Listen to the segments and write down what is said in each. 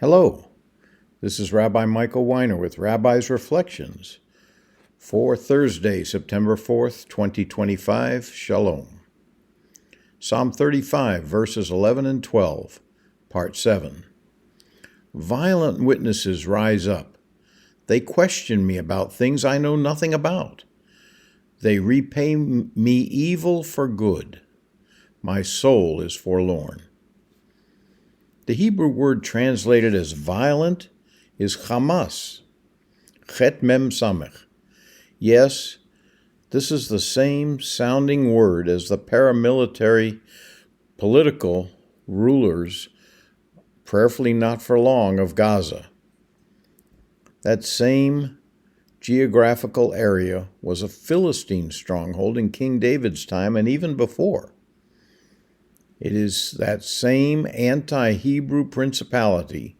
Hello, this is Rabbi Michael Weiner with Rabbi's Reflections for Thursday, September 4th, 2025. Shalom. Psalm 35, verses 11 and 12, Part 7. Violent witnesses rise up. They question me about things I know nothing about. They repay me evil for good. My soul is forlorn. The Hebrew word translated as violent is Hamas, Chet Mem Samech. Yes, this is the same sounding word as the paramilitary political rulers, prayerfully not for long, of Gaza. That same geographical area was a Philistine stronghold in King David's time and even before. It is that same anti-Hebrew principality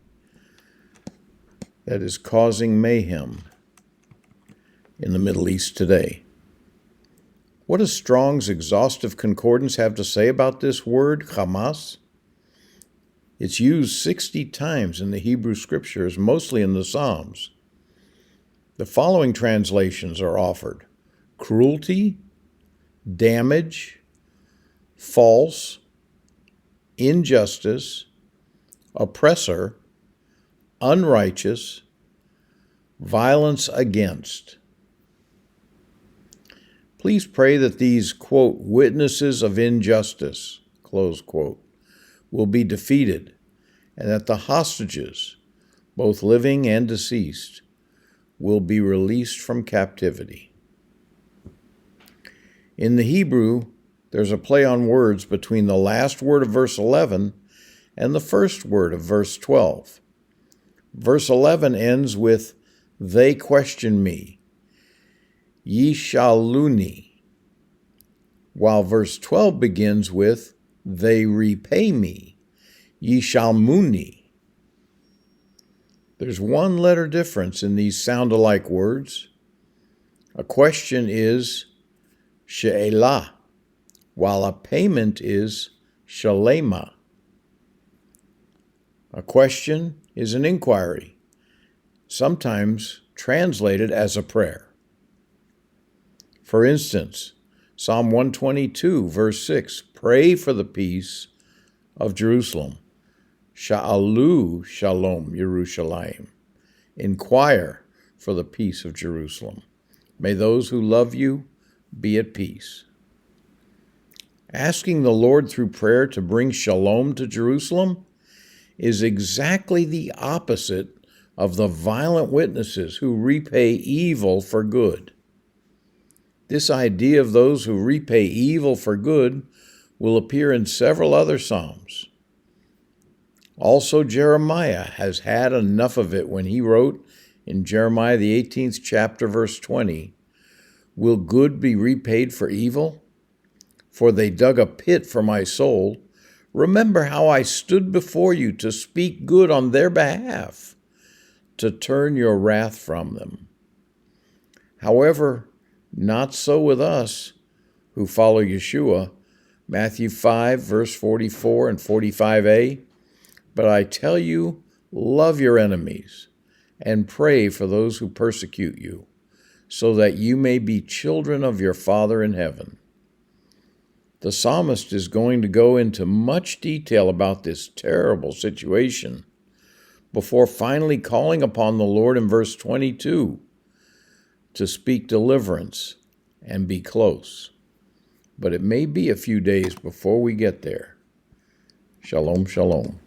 that is causing mayhem in the Middle East today. What does Strong's exhaustive concordance have to say about this word, Hamas? It's used 60 times in the Hebrew Scriptures, mostly in the Psalms. The following translations are offered: cruelty, damage, false, injustice, oppressor, unrighteous, violence against. Please pray that these, quote, witnesses of injustice, close quote, will be defeated, and that the hostages, both living and deceased, will be released from captivity. In the Hebrew, there's a play on words between the last word of verse 11 and the first word of verse 12. Verse 11 ends with, "They question me, Yishaluni," while verse 12 begins with, "They repay me, Yishalmuni." There's one letter difference in these sound-alike words. A question is she'elah, while a payment is shalema. A question is an inquiry, sometimes translated as a prayer. For instance, Psalm 122, verse 6, pray for the peace of Jerusalem. Sha'alu shalom Yerushalayim. Inquire for the peace of Jerusalem. May those who love you be at peace. Asking the Lord through prayer to bring shalom to Jerusalem is exactly the opposite of the violent witnesses who repay evil for good. This idea of those who repay evil for good will appear in several other Psalms. Also, Jeremiah has had enough of it when he wrote in Jeremiah the 18th chapter, verse 20, "Will good be repaid for evil? For they dug a pit for my soul. Remember how I stood before you to speak good on their behalf, to turn your wrath from them." However, not so with us who follow Yeshua. Matthew 5, verse 44 and 45a, "But I tell you, love your enemies and pray for those who persecute you, so that you may be children of your Father in heaven." The psalmist is going to go into much detail about this terrible situation before finally calling upon the Lord in verse 22 to speak deliverance and be close. But it may be a few days before we get there. Shalom, shalom.